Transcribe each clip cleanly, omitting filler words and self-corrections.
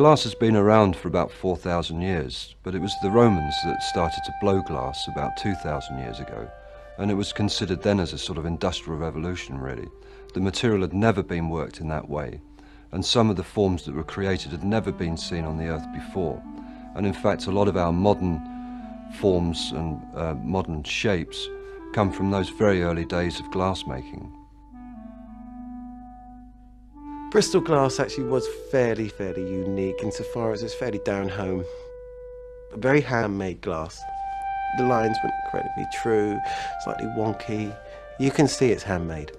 Glass has been around for about 4,000 years, but it was the Romans that started to blow glass about 2,000 years ago, and it was considered then as a sort of industrial revolution, really. The material had never been worked in that way, and some of the forms that were created had never been seen on the earth before. And in fact, a lot of our modern forms and modern shapes come from those very early days of glass making. Bristol glass actually was fairly unique insofar as it's fairly down home. A very handmade glass. The lines were incredibly true, slightly wonky. You can see it's handmade.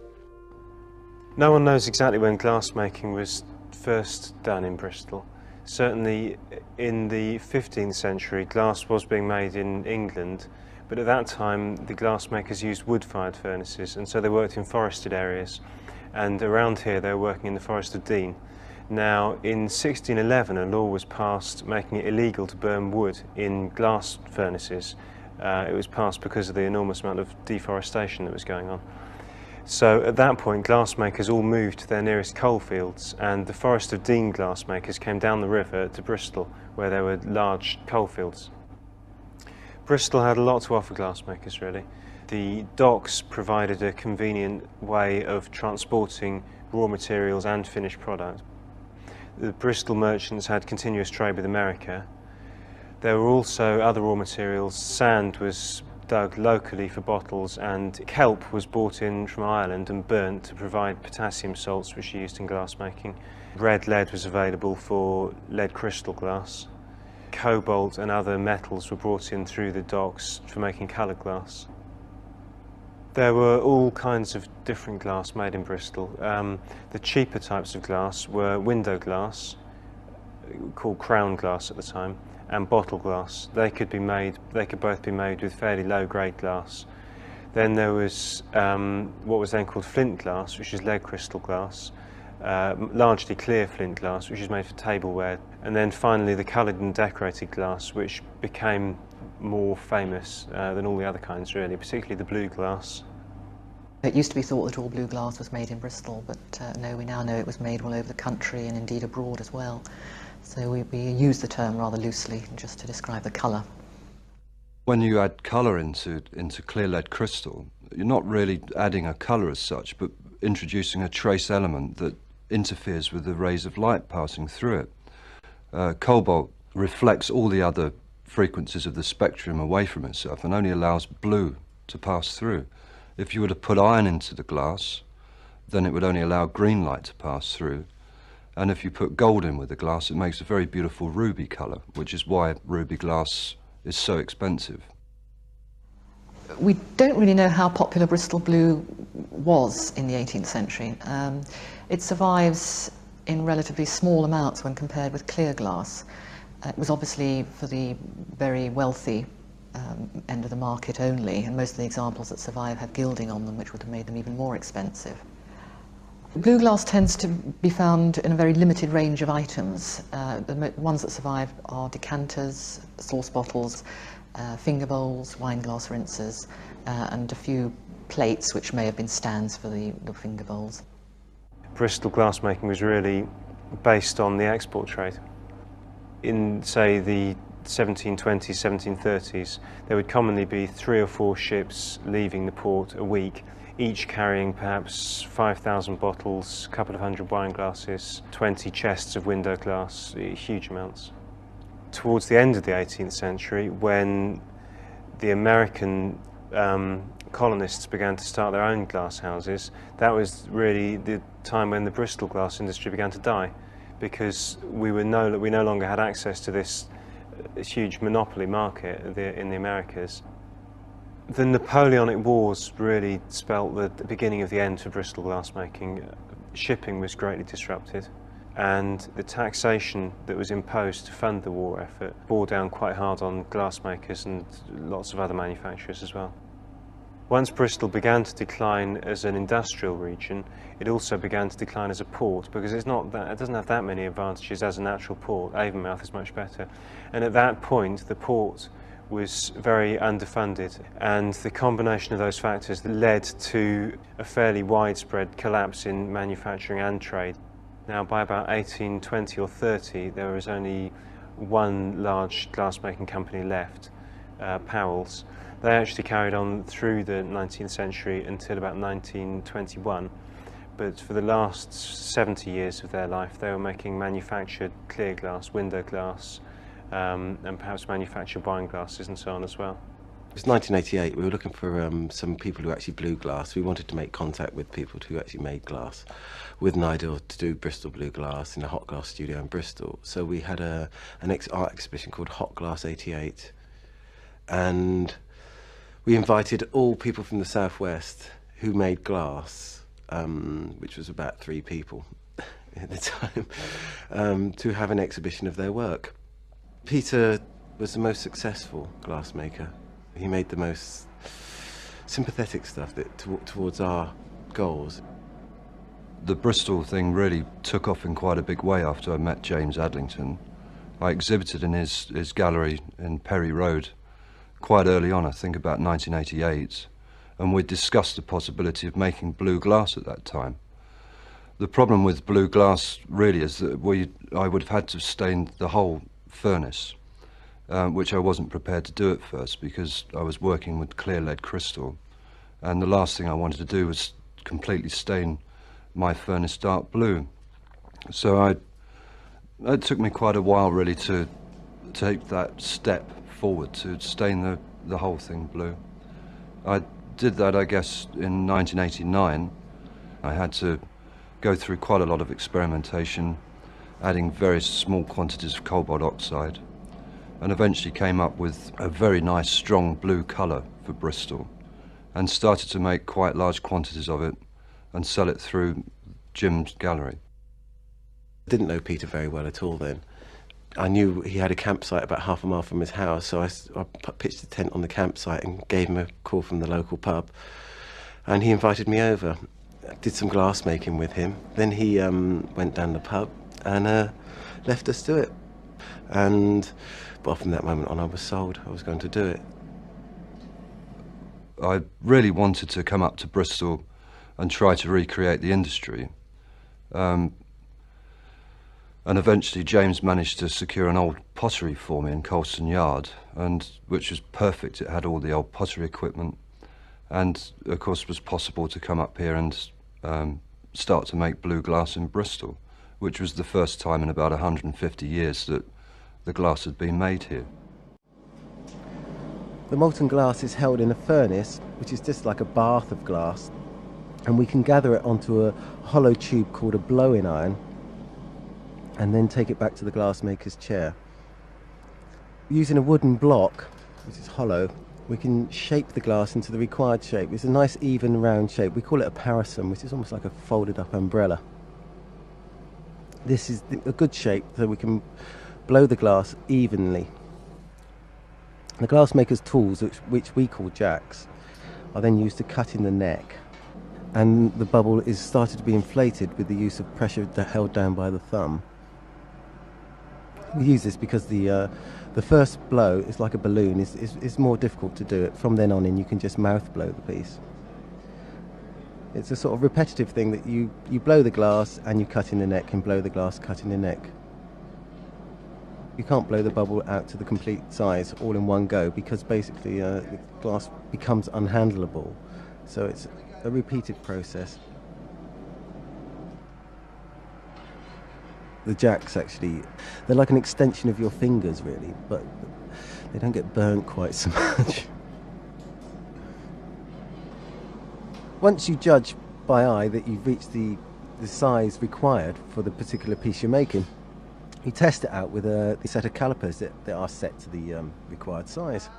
No one knows exactly when glass making was first done in Bristol. Certainly in the 15th century, glass was being made in England, but at that time the glassmakers used wood-fired furnaces, and so they worked in forested areas. And around here they were working in the Forest of Dean. Now, in 1611 a law was passed making it illegal to burn wood in glass furnaces. It was passed because of the enormous amount of deforestation that was going on. So at that point glassmakers all moved to their nearest coal fields, and the Forest of Dean glassmakers came down the river to Bristol where there were large coal fields. Bristol had a lot to offer glassmakers, really. The docks provided a convenient way of transporting raw materials and finished product. The Bristol merchants had continuous trade with America. There were also other raw materials. Sand was dug locally for bottles, and kelp was brought in from Ireland and burnt to provide potassium salts, which are used in glass making. Red lead was available for lead crystal glass. Cobalt and other metals were brought in through the docks for making coloured glass. There were all kinds of different glass made in Bristol. The cheaper types of glass were window glass, called crown glass at the time, and bottle glass. They could both be made with fairly low-grade glass. Then there was what was then called flint glass, which is lead crystal glass, largely clear flint glass, which is made for tableware. And then finally the coloured and decorated glass, which became more famous than all the other kinds, really, particularly the blue glass. It used to be thought that all blue glass was made in Bristol, but no, we now know it was made all over the country and indeed abroad as well. So we use the term rather loosely just to describe the colour. When you add colour into clear lead crystal, you're not really adding a colour as such, but introducing a trace element that interferes with the rays of light passing through it. Cobalt reflects all the other frequencies of the spectrum away from itself and only allows blue to pass through. If you were to put iron into the glass, then it would only allow green light to pass through. And if you put gold in with the glass, it makes a very beautiful ruby colour, which is why ruby glass is so expensive. We don't really know how popular Bristol blue was in the 18th century. It survives in relatively small amounts when compared with clear glass. It was obviously for the very wealthy end of the market only, and most of the examples that survive have gilding on them, which would have made them even more expensive. Blue glass tends to be found in a very limited range of items. The ones that survive are decanters, sauce bottles, finger bowls, wine glass rinsers, and a few plates which may have been stands for the finger bowls. Bristol glassmaking was really based on the export trade. In, say, the 1720s, 1730s, there would commonly be 3 or 4 ships leaving the port a week, each carrying perhaps 5,000 bottles, a couple of hundred wine glasses, 20 chests of window glass, huge amounts. Towards the end of the 18th century, when the American colonists began to start their own glass houses, that was really the time when the Bristol glass industry began to die, because we no longer had access to this huge monopoly market in the Americas. The Napoleonic Wars really spelt the beginning of the end for Bristol glassmaking. Shipping was greatly disrupted, and the taxation that was imposed to fund the war effort bore down quite hard on glassmakers and lots of other manufacturers as well. Once Bristol began to decline as an industrial region, it also began to decline as a port, because it doesn't have that many advantages as a natural port. Avonmouth is much better. And at that point, the port was very underfunded, and the combination of those factors led to a fairly widespread collapse in manufacturing and trade. Now, by about 1820 or 30, there was only one large glass-making company left, Powell's. They actually carried on through the 19th century until about 1921, but for the last 70 years of their life, they were making manufactured clear glass, window glass, and perhaps manufactured wine glasses and so on as well. It was 1988. We were looking for some people who actually blew glass. We wanted to make contact with people who actually made glass, with an idea to do Bristol blue glass in a hot glass studio in Bristol. So we had an art exhibition called Hot Glass 88, and we invited all people from the southwest who made glass, which was about 3 people at the time, to have an exhibition of their work. Peter was the most successful glassmaker. He made the most sympathetic stuff towards our goals. The Bristol thing really took off in quite a big way after I met James Adlington. I exhibited in his gallery in Perry Road quite early on, I think about 1988, and we discussed the possibility of making blue glass at that time. The problem with blue glass really is that I would have had to stain the whole furnace, which I wasn't prepared to do at first because I was working with clear lead crystal, and the last thing I wanted to do was completely stain my furnace dark blue. So it took me quite a while really to take that step forward to stain the whole thing blue. I did that, I guess, in 1989. I had to go through quite a lot of experimentation, adding very small quantities of cobalt oxide, and eventually came up with a very nice strong blue colour for Bristol, and started to make quite large quantities of it and sell it through Jim's gallery. I didn't know Peter very well at all then. I knew he had a campsite about half a mile from his house, so I pitched a tent on the campsite and gave him a call from the local pub, and he invited me over. I did some glass making with him. Then he went down the pub and left us to it. But from that moment on, I was sold. I was going to do it. I really wanted to come up to Bristol and try to recreate the industry. And eventually James managed to secure an old pottery for me in Colston Yard, which was perfect. It had all the old pottery equipment, and of course it was possible to come up here and start to make blue glass in Bristol, which was the first time in about 150 years that the glass had been made here. The molten glass is held in a furnace, which is just like a bath of glass, and we can gather it onto a hollow tube called a blow-in iron, and then take it back to the glassmaker's chair. Using a wooden block, which is hollow, we can shape the glass into the required shape. It's a nice even round shape. We call it a parasol, which is almost like a folded up umbrella. This is a good shape so we can blow the glass evenly. The glassmaker's tools, which we call jacks, are then used to cut in the neck, and the bubble is started to be inflated with the use of pressure held down by the thumb. We use this because the first blow is like a balloon. It's more difficult to do it. From then on in, you can just mouth blow the piece. It's a sort of repetitive thing that you blow the glass and you cut in the neck, and blow the glass, cut in the neck. You can't blow the bubble out to the complete size all in one go, because basically the glass becomes unhandleable. So it's a repeated process. The jacks actually, they're like an extension of your fingers really, but they don't get burnt quite so much. Once you judge by eye that you've reached the size required for the particular piece you're making, you test it out with a set of calipers that are set to the required size.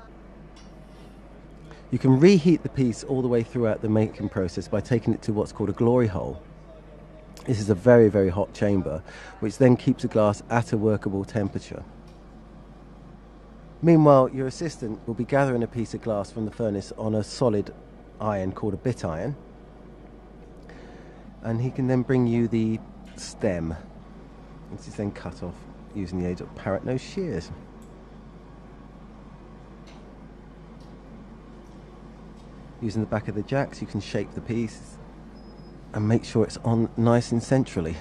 You can reheat the piece all the way throughout the making process by taking it to what's called a glory hole. This is a very, very hot chamber, which then keeps the glass at a workable temperature. Meanwhile, your assistant will be gathering a piece of glass from the furnace on a solid iron called a bit iron, and he can then bring you the stem, which is then cut off using the aid of parrot nose shears. Using the back of the jacks, you can shape the piece and make sure it's on nice and centrally.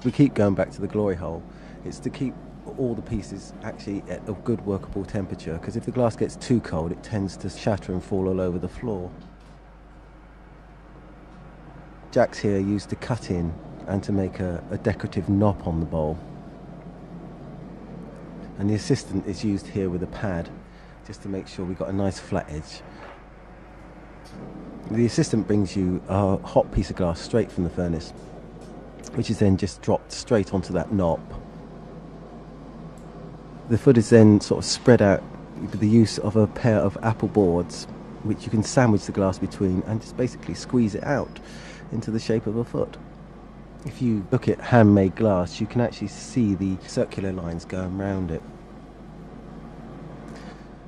We keep going back to the glory hole. It's to keep all the pieces actually at a good workable temperature, because if the glass gets too cold it tends to shatter and fall all over the floor. Jacks here are used to cut in and to make a decorative knop on the bowl. And the assistant is used here with a pad just to make sure we've got a nice flat edge. The assistant brings you a hot piece of glass straight from the furnace, which is then just dropped straight onto that knob. The foot is then sort of spread out with the use of a pair of apple boards, which you can sandwich the glass between and just basically squeeze it out into the shape of a foot. If you look at handmade glass, you can actually see the circular lines going around it.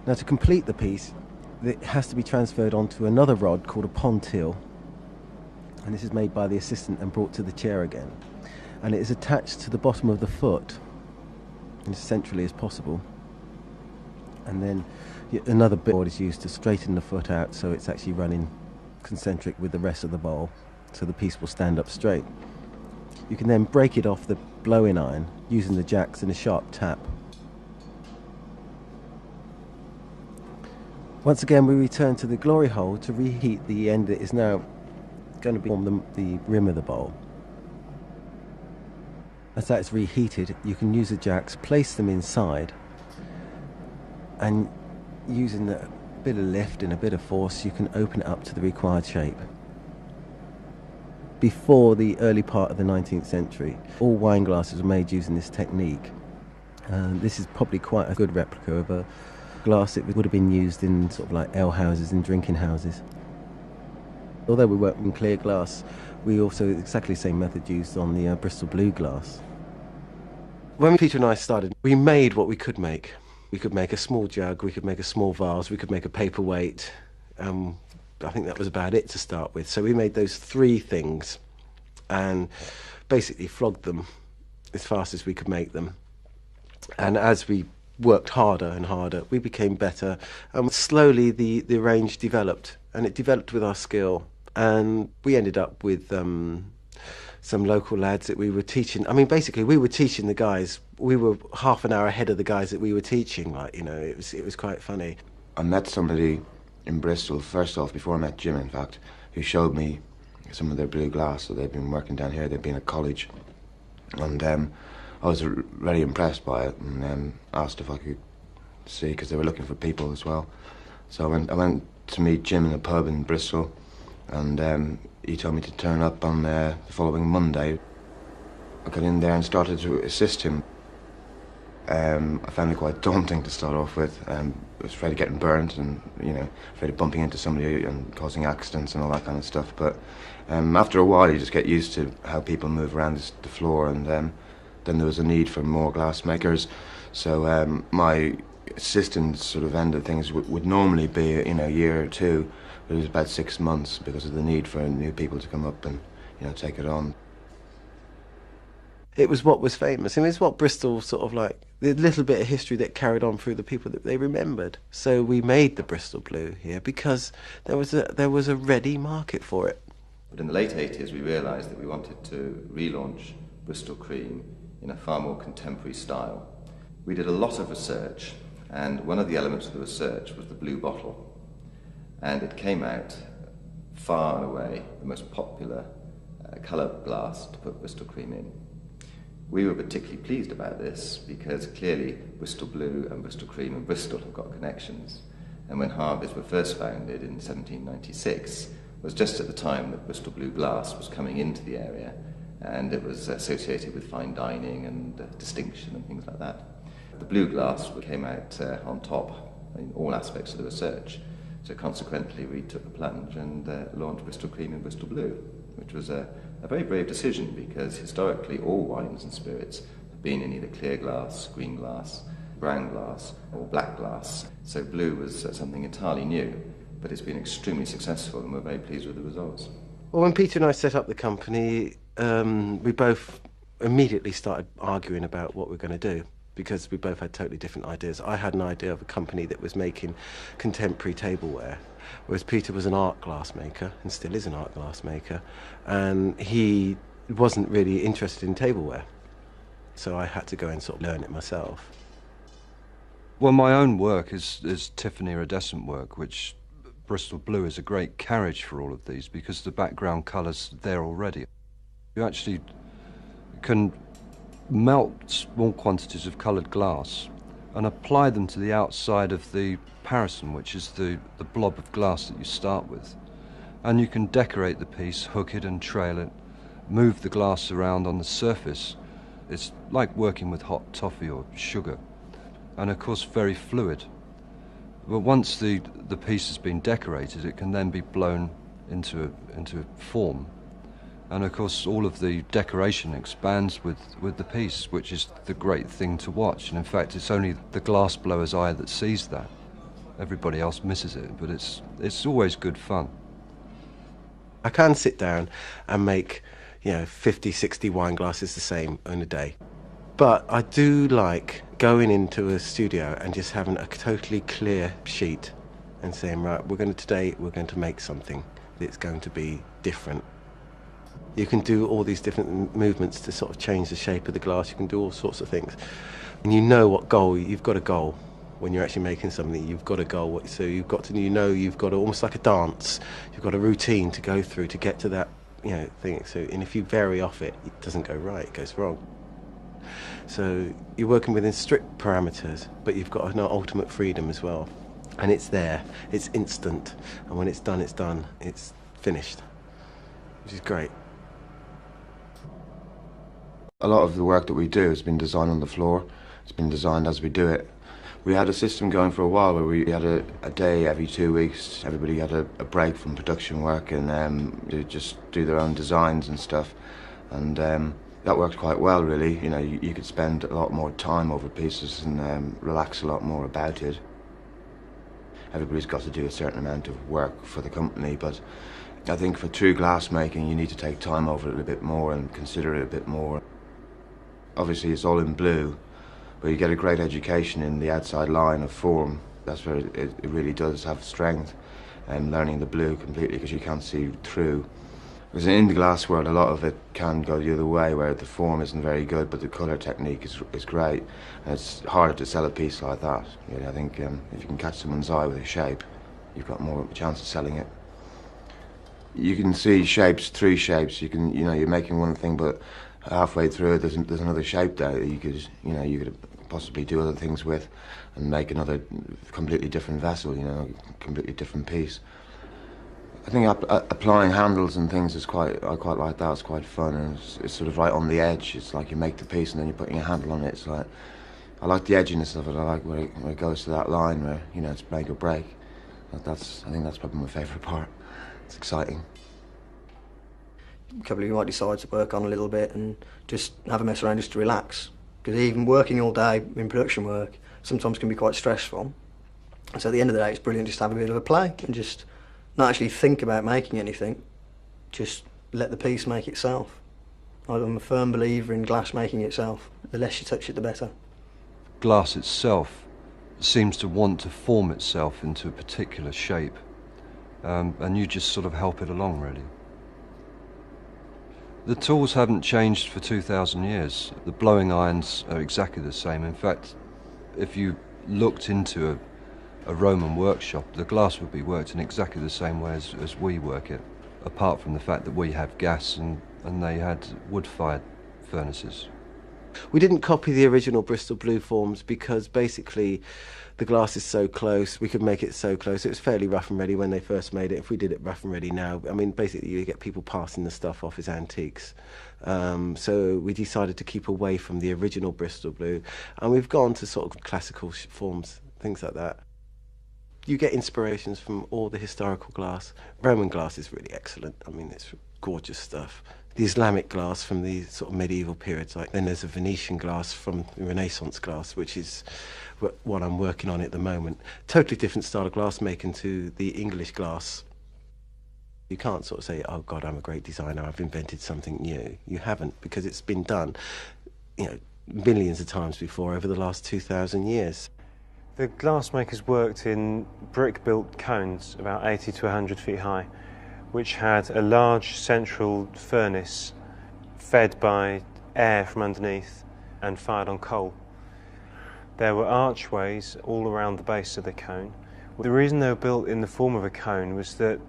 Now, to complete the piece, it has to be transferred onto another rod called a pontil, and this is made by the assistant and brought to the chair again, and it is attached to the bottom of the foot as centrally as possible, and then another board is used to straighten the foot out so it's actually running concentric with the rest of the bowl, so the piece will stand up straight. You can then break it off the blow-in iron using the jacks and a sharp tap. Once again we return to the glory hole to reheat the end that is now going to be on the rim of the bowl. As that is reheated, you can use the jacks, place them inside, and using a bit of lift and a bit of force you can open it up to the required shape. Before the early part of the 19th century, all wine glasses were made using this technique. This is probably quite a good replica of a glass that would have been used in sort of like ale houses and drinking houses. Although we work in clear glass, we also exactly the same method used on the Bristol blue glass. When Peter and I started, we made what we could make. We could make a small jug, we could make a small vase, we could make a paperweight. I think that was about it to start with. So we made those three things and basically flogged them as fast as we could make them. And as we worked harder and harder, we became better, and slowly the range developed, and it developed with our skill, and we ended up with some local lads that we were teaching. I mean, basically we were teaching the guys, we were half an hour ahead of the guys that we were teaching, like, you know, it was quite funny. I met somebody in Bristol, first off, before I met Jim in fact, who showed me some of their blue glass. So they've been working down here, they've been at college, and I was very impressed by it, and asked if I could see, because they were looking for people as well. So I went to meet Jim in a pub in Bristol, and he told me to turn up on the following Monday. I got in there and started to assist him. I found it quite daunting to start off with. I was afraid of getting burnt, and afraid of bumping into somebody and causing accidents and all that kind of stuff. But after a while, you just get used to how people move around the floor, and then there was a need for more glassmakers. So my assistant's sort of end of things would normally be a year or two, but it was about 6 months because of the need for new people to come up and take it on. It was what was famous. I mean, it's what Bristol sort of like, the little bit of history that carried on through the people that they remembered. So we made the Bristol Blue here because there was a ready market for it. But in the late 80s, we realised that we wanted to relaunch Bristol Cream in a far more contemporary style. We did a lot of research, and one of the elements of the research was the blue bottle. And it came out far and away the most popular colour glass to put Bristol Cream in. We were particularly pleased about this because clearly Bristol Blue and Bristol Cream and Bristol have got connections. And when Harvey's were first founded in 1796, was just at the time that Bristol Blue glass was coming into the area, and it was associated with fine dining and distinction and things like that. The blue glass came out on top in all aspects of the research. So consequently we took the plunge and launched Bristol Cream and Bristol Blue, which was a very brave decision because historically all wines and spirits have been in either clear glass, green glass, brown glass or black glass. So blue was something entirely new, but it's been extremely successful and we're very pleased with the results. Well, when Peter and I set up the company, we both immediately started arguing about what we're going to do because we both had totally different ideas. I had an idea of a company that was making contemporary tableware, whereas Peter was an art glass maker and still is an art glass maker, and he wasn't really interested in tableware, so I had to go and sort of learn it myself. Well, my own work is Tiffany iridescent work, which Bristol blue is a great carriage for all of these because the background colour's there already. You actually can melt small quantities of coloured glass and apply them to the outside of the parison, which is the blob of glass that you start with. And you can decorate the piece, hook it and trail it, move the glass around on the surface. It's like working with hot toffee or sugar, and of course very fluid. But once the piece has been decorated, it can then be blown into form. And of course all of the decoration expands with the piece, which is the great thing to watch. And in fact, it's only the glass blower's eye that sees that. Everybody else misses it, but it's always good fun. I can sit down and make, 50, 60 wine glasses the same in a day. But I do like going into a studio and just having a totally clear sheet and saying, right, today we're going to make something that's going to be different. You can do all these different movements to sort of change the shape of the glass. You can do all sorts of things. And you know what goal, you've got a goal. When you're actually making something, you've got a goal. So you've got almost like a dance. You've got a routine to go through to get to that, thing. So, and if you vary off it, it doesn't go right, it goes wrong. So you're working within strict parameters, but you've got an ultimate freedom as well. And it's there, it's instant. And when it's done, it's finished, which is great. A lot of the work that we do has been designed on the floor. It's been designed as we do it. We had a system going for a while where we had a day every 2 weeks. Everybody had a break from production work and they just do their own designs and stuff. And that worked quite well, really. You could spend a lot more time over pieces and relax a lot more about it. Everybody's got to do a certain amount of work for the company, but I think for true glass making, you need to take time over it a bit more and consider it a bit more. Obviously, it's all in blue, but you get a great education in the outside line of form. That's where it really does have strength, and learning the blue completely because you can't see through. Because in the glass world, a lot of it can go the other way, where the form isn't very good, but the colour technique is great. And it's harder to sell a piece like that. I think if you can catch someone's eye with a shape, you've got more of a chance of selling it. You can see shapes through shapes. You're making one thing, but halfway through it, there's another shape there that you could possibly do other things with, and make another completely different vessel. Completely different piece. I think applying handles and things I quite like that. It's quite fun, and it's sort of right on the edge. It's like you make the piece and then you're putting a handle on it. It's like, I like the edginess of it. I like where it goes to that line where it's make or break. I think that's probably my favourite part. It's exciting. A couple of you might decide to work on a little bit and just have a mess around just to relax. Because even working all day in production work sometimes can be quite stressful. And so at the end of the day, it's brilliant just to have a bit of a play and just not actually think about making anything, just let the piece make itself. I'm a firm believer in glass making itself. The less you touch it, the better. Glass itself seems to want to form itself into a particular shape, and you just sort of help it along, really. The tools haven't changed for 2,000 years. The blowing irons are exactly the same. In fact, if you looked into a Roman workshop, the glass would be worked in exactly the same way as we work it, apart from the fact that we have gas and they had wood-fired furnaces. We didn't copy the original Bristol blue forms because basically the glass is so close, we could make it so close. It was fairly rough and ready when they first made it. If we did it rough and ready now, basically you get people passing the stuff off as antiques. So we decided to keep away from the original Bristol blue, and we've gone to sort of classical forms, things like that. You get inspirations from all the historical glass. Roman glass is really excellent. It's gorgeous stuff. The Islamic glass from the sort of medieval periods, then there's a Venetian glass from the Renaissance glass, which is what I'm working on at the moment. Totally different style of glass making to the English glass. You can't sort of say, oh God, I'm a great designer, I've invented something new. You haven't, because it's been done, millions of times before over the last 2,000 years. The glassmakers worked in brick-built cones about 80 to 100 feet high, which had a large central furnace fed by air from underneath and fired on coal. There were archways all around the base of the cone. The reason they were built in the form of a cone was that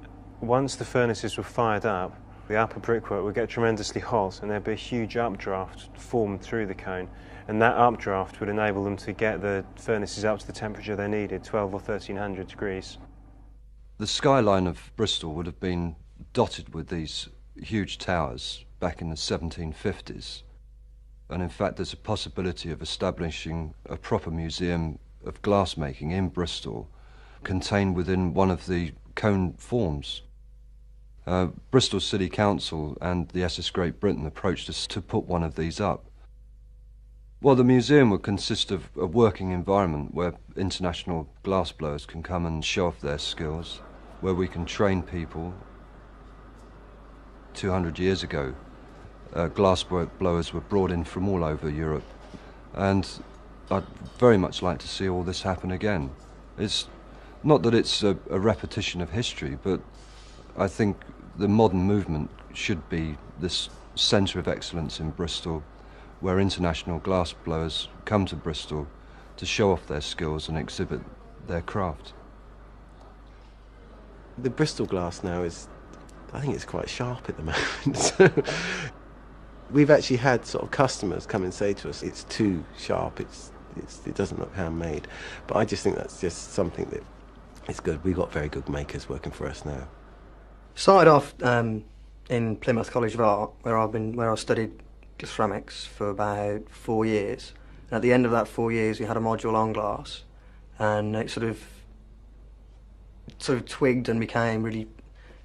once the furnaces were fired up, the upper brickwork would get tremendously hot and there'd be a huge updraft formed through the cone, and that updraft would enable them to get the furnaces up to the temperature they needed, 12 or 1300 degrees. The skyline of Bristol would have been dotted with these huge towers back in the 1750s. And in fact, there's a possibility of establishing a proper museum of glassmaking in Bristol, contained within one of the cone forms. Bristol City Council and the SS Great Britain approached us to put one of these up. Well, the museum would consist of a working environment where international glassblowers can come and show off their skills, where we can train people. 200 years ago, glass blowers were brought in from all over Europe, and I'd very much like to see all this happen again. It's not that it's a repetition of history, but I think the modern movement should be this centre of excellence in Bristol, where international glass blowers come to Bristol to show off their skills and exhibit their craft. The Bristol glass now is, I think it's quite sharp at the moment. So we've actually had sort of customers come and say to us, it's too sharp, it doesn't look handmade. But I just think that's just something that is good. We've got very good makers working for us now. Started off in Plymouth College of Art, where I studied ceramics for about 4 years. And at the end of that 4 years, we had a module on glass, and it sort of twigged and became really.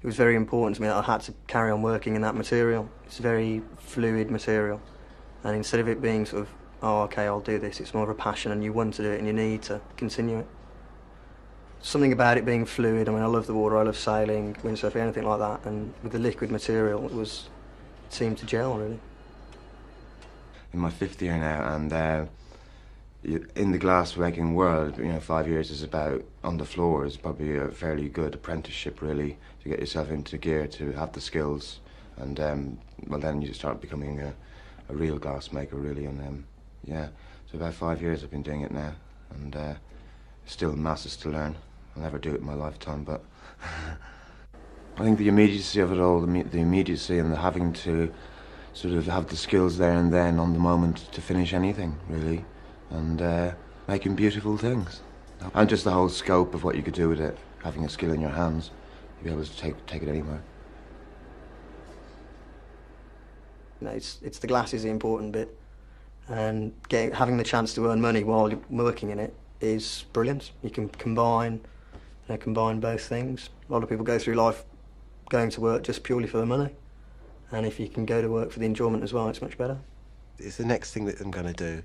It was very important to me that I had to carry on working in that material. It's a very fluid material, and instead of it being sort of, oh, okay, I'll do this, it's more of a passion, and you want to do it and you need to continue it. Something about it being fluid. I mean, I love the water, I love sailing, windsurfing, anything like that, and with the liquid material, it seemed to gel, really. In my 5th year now, and in the glassmaking world, 5 years is about, on the floor, is probably a fairly good apprenticeship, really, to get yourself into gear, to have the skills, and well, then you start becoming a real glassmaker, really, and yeah, so about 5 years I've been doing it now, and still masses to learn. I'll never do it in my lifetime, but I think the immediacy of it all, the immediacy and the having to sort of have the skills there and then on the moment to finish anything, really, and making beautiful things. And just the whole scope of what you could do with it, having a skill in your hands, you'd be able to take it anywhere. It's the glass is the important bit, and having the chance to earn money while you're working in it is brilliant. You can combine both things. A lot of people go through life going to work just purely for the money, and if you can go to work for the enjoyment as well, it's much better. It's the next thing that I'm going to do.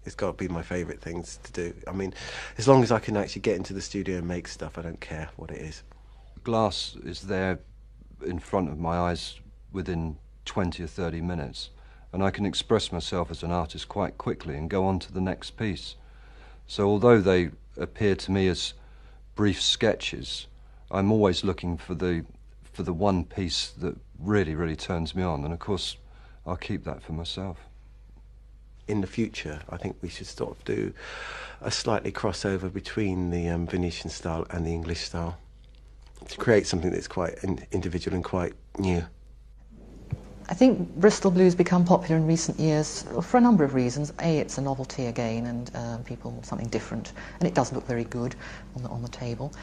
It's got to be my favourite things to do. I mean, as long as I can actually get into the studio and make stuff, I don't care what it is. Glass is there in front of my eyes within 20 or 30 minutes, and I can express myself as an artist quite quickly and go on to the next piece. So although they appear to me as brief sketches, I'm always looking for the one piece that really turns me on, and of course I'll keep that for myself. In the future, I think we should sort of do a slightly crossover between the Venetian style and the English style to create something that's quite individual and quite new. I think Bristol Blue's become popular in recent years for a number of reasons. A, it's a novelty again, and people want something different, and it does look very good on the table.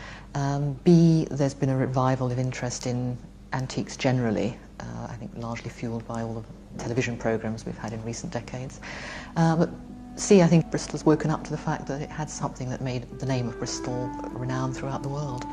B, there's been a revival of interest in antiques generally, I think largely fueled by all the television programmes we've had in recent decades. But C, I think Bristol's woken up to the fact that it had something that made the name of Bristol renowned throughout the world.